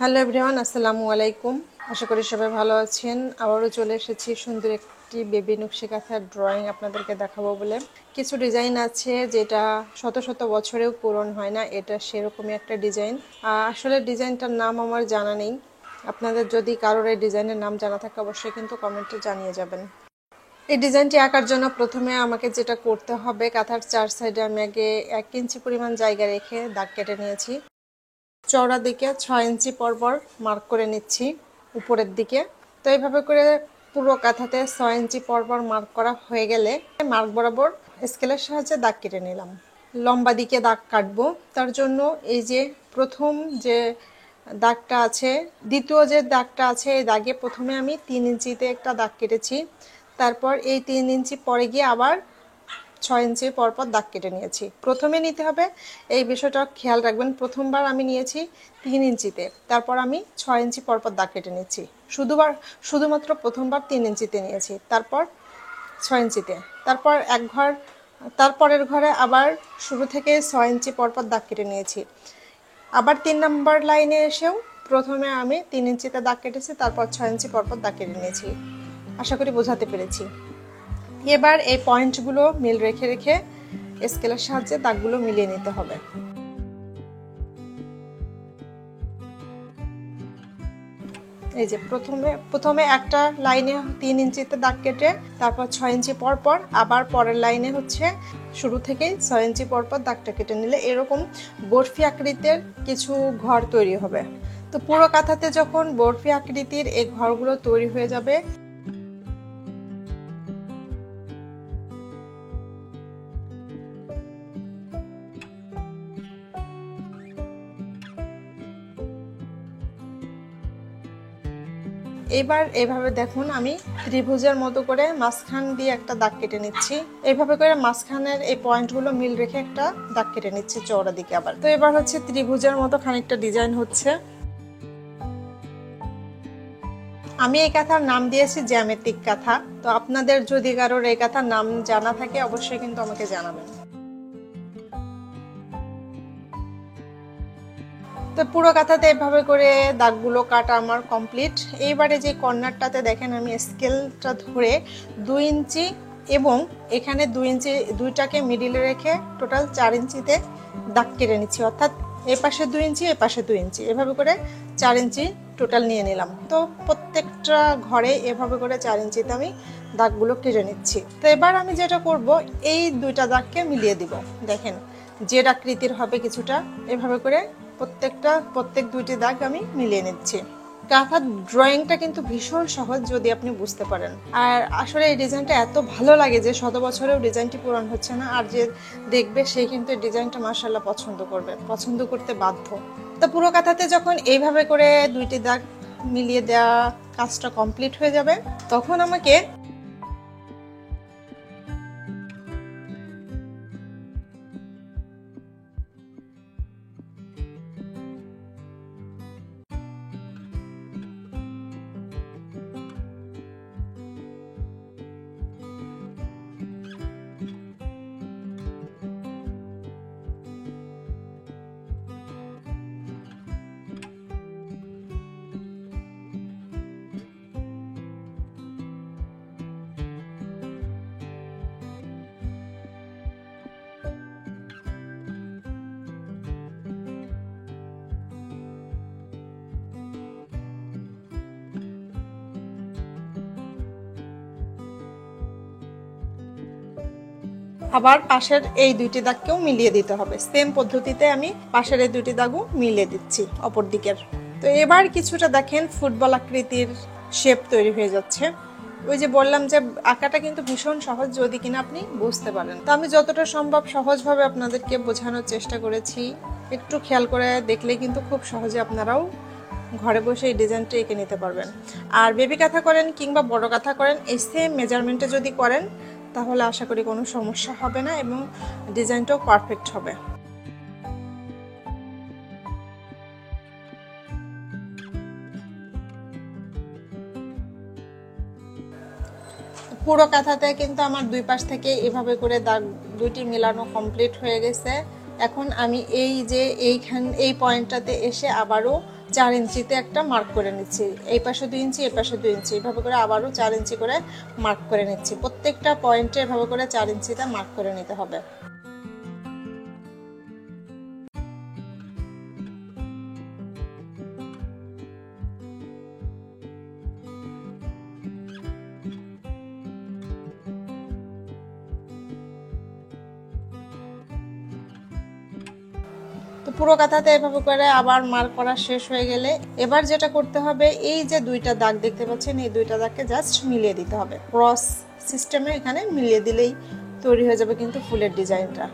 Hello everyone, আসসালামু আলাইকুম। আশা করি সবাই ভালো আছেন। আবারও চলে এসেছি সুন্দর একটি বেবি নকশি কাঁথার ড্রয়িং আপনাদেরকে দেখাবো বলে। কিছু ডিজাইন আছে যেটা শত শত বছরেও পূরণ হয় না, এটা সেরকমই একটা ডিজাইন। আসলে ডিজাইনটার নাম আমার জানা নেই। আপনাদের যদি কারোর এই ডিজাইনের নাম জানা থাকে অবশ্যই কিন্তু কমেন্টে জানিয়ে যাবেন। এই ডিজাইনটি আঁকার জন্য প্রথমে আমাকে যেটা করতে হবে, কাঁথার চার সাইডে আমি আগে 1 ইঞ্চি পরিমাণ জায়গা রেখে দাগ কেটে নিয়েছি। চওড়া দিকে 6 ইঞ্চি পরপর মার্ক করে নিচ্ছি উপরের দিকে। তো এইভাবে করে পুরো কাঁথাতে 6 ইঞ্চি পরপর মার্ক করা হয়ে গেলে মার্ক বরাবর স্কেলের সাহায্যে দাগ কেটে নিলাম। লম্বা দিকে দাগ কাটবো, তার জন্য এই যে প্রথম যে দাগটা আছে, দ্বিতীয় যে দাগটা আছে, এই দাগে প্রথমে আমি 3 ইঞ্চিতে একটা দাগ কেটেছি। তারপর এই 3 ইঞ্চি পরে গিয়ে আবার 6 ইঞ্চি পরপর দাগ কেটে নিয়েছি। প্রথমে নিতে হবে, এই বিষয়টা খেয়াল রাখবেন। প্রথমবার আমি নিয়েছি 3 ইঞ্চিতে, তারপর আমি 6 ইঞ্চি পরপর দাগ কেটে নিচ্ছি। শুধুমাত্র প্রথমবার 3 ইঞ্চিতে নিয়েছি, তারপর 6 ইঞ্চিতে, তারপর তারপরের ঘরে আবার শুরু থেকে 6 ইঞ্চি পরপর দাগ কেটে নিয়েছি। আবার 3 নম্বর লাইনে এসেও প্রথমে আমি 3 ইঞ্চিতে দাগ কেটেছি, তারপর 6 ইঞ্চি পরপর দাগ কেটে নিয়েছি। আশা করি বোঝাতে পেরেছি। এবার এই পয়েন্টগুলো মিল রেখে রেখে স্কেলের সাহায্যে দাগগুলো মিলিয়ে নিতে হবে। এই যে প্রথমে একটা লাইনে 3 ইঞ্চিতে দাগ কেটে তারপর 6 ইঞ্চি পরপর আবার পরের লাইনে হচ্ছে শুরু থেকেই 6 ইঞ্চি পরপর দাগটা কেটে নিলে এরকম বরফি আকৃতির কিছু ঘর তৈরি হবে। তো পুরো কাঁথাতে যখন বরফি আকৃতির এই ঘরগুলো তৈরি হয়ে যাবে, এবার এইভাবে দেখুন আমি ত্রিভুজের মতো করে মাঝখান দিয়ে একটা দাগ কেটে নিচ্ছি। এইভাবে করে মাঝখানের এই পয়েন্টগুলো মিল রেখে একটা দাগ কেটে নিচ্ছি চওড়া দিকে আবার। তো এবার হচ্ছে ত্রিভুজের মতো খানিকটা ডিজাইন হচ্ছে। আমি এই কাঁথার নাম দিয়েছি জ্যামিতিক কাঁথা। তো আপনাদের যদি কারোর এই কাঁথার নাম জানা থাকে অবশ্যই কিন্তু আমাকে জানাবেন। তো পুরো কাঁথাতে এভাবে করে দাগগুলো কাটা আমার কমপ্লিট। এইবারে যে কর্নারটাতে দেখেন আমি স্কেলটা ধরে 2 ইঞ্চি এবং এখানে 2 ইঞ্চি দুইটাকে মিডিলে রেখে টোটাল 4 ইঞ্চিতে দাগ কেটে নিচ্ছি, অর্থাৎ এ পাশে 2 ইঞ্চি এ পাশে 2 ইঞ্চি, এভাবে করে 4 ইঞ্চি টোটাল নিয়ে নিলাম। তো প্রত্যেকটা ঘরে এভাবে করে 4 ইঞ্চিতে আমি দাগগুলো কেটে নিচ্ছি। তো এবার আমি যেটা করব, এই দুইটা দাগকে মিলিয়ে দিব। দেখেন জেড আকৃতির হবে কিছুটা, এভাবে করে প্রত্যেক দুইটি দাগ আমি মিলিয়ে নিচ্ছি। কাঁথার ড্রয়িংটা কিন্তু ভীষণ সহজ যদি আপনি বুঝতে পারেন। আর আসলে এই ডিজাইনটা এত ভালো লাগে যে শত বছরেও ডিজাইনটি পূরণ হচ্ছে না, আর যে দেখবে সে কিন্তু এই ডিজাইনটা মাশাআল্লাহ পছন্দ করতে বাধ্য। তো পুরো কাঁথাতে যখন এইভাবে করে দুইটি দাগ মিলিয়ে দেওয়া কাজটা কমপ্লিট হয়ে যাবে, তখন আমাকে আবার পাশের এই দুইটি দাগকেও মিলিয়ে দিতে হবে। সেম পদ্ধতিতে আমি পাশের এই দুইটি দাগও মিলিয়ে দিচ্ছি অপর দিকের। তো এবার কিছুটা দেখেন ফুটবল আকৃতির শেপ তৈরি হয়ে যাচ্ছে। ওই যে বললাম যে আঁকাটা কিন্তু ভীষণ সহজ যদি কিনা আপনি বুঝতে পারেন। তো আমি যতটা সম্ভব সহজভাবে আপনাদেরকে বোঝানোর চেষ্টা করেছি। একটু খেয়াল করে দেখলে কিন্তু খুব সহজে আপনারাও ঘরে বসে এই ডিজাইনটা এঁকে নিতে পারবেন। আর বেবি কাঁথা করেন কিংবা বড় কাঁথা করেন, এই সেম মেজারমেন্টে যদি করেন তাহলে আশা করি কোনো সমস্যা হবে না এবং ডিজাইনটাও পারফেক্ট হবে। পুরো কাঁথাতে কিন্তু আমার দুই পাশ থেকে এভাবে করে দাগ দুইটি মেলানো কমপ্লিট হয়ে গেছে। এখন আমি এই যে এই পয়েন্টটাতে এসে আবারও 4 ইঞ্চিতে একটা মার্ক করে নিচ্ছি। এই পাশে 2 ইঞ্চি, এই পাশে 2 ইঞ্চি, এভাবে করে আবারও 4 ইঞ্চি করে মার্ক করে নিচ্ছি। প্রত্যেকটা পয়েন্টে এভাবে করে 4 ইঞ্চিতে মার্ক করে নিতে হবে। তো পুরো কাঁথাতে এভাবে করে আবার মার্ক করা শেষ হয়ে গেলে এবার যেটা করতে হবে, এই যে 2টা দাগ দেখতে পাচ্ছেন, এই 2টা দাগকে জাস্ট মিলিয়ে দিতে হবে। ক্রস সিস্টেমে এখানে মিলিয়ে দিলেই তৈরি হয়ে যাবে কিন্তু ফুলের ডিজাইনটা।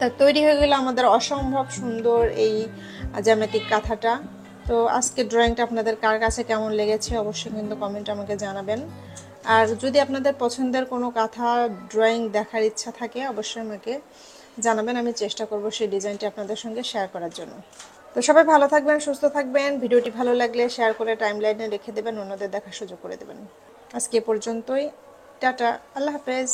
তা তৈরি হয়ে গেল আমাদের অসম্ভব সুন্দর এই জ্যামিতিক কাঁথাটা। তো আজকে ড্রয়িংটা আপনাদের কার কাছে কেমন লেগেছে অবশ্যই কিন্তু কমেন্টে আমাকে জানাবেন। আর যদি আপনাদের পছন্দের কোনো কাঁথা ড্রয়িং দেখার ইচ্ছা থাকে অবশ্যই আমাকে জানাবেন, আমি চেষ্টা করব সেই ডিজাইনটি আপনাদের সঙ্গে শেয়ার করার জন্য। তো সবাই ভালো থাকবেন, সুস্থ থাকবেন। ভিডিওটি ভালো লাগলে শেয়ার করে টাইমলাইনে রেখে দেবেন, অন্যদের দেখার সুযোগ করে দেবেন। আজকে এ পর্যন্তই। টাটা, আল্লাহ হাফেজ।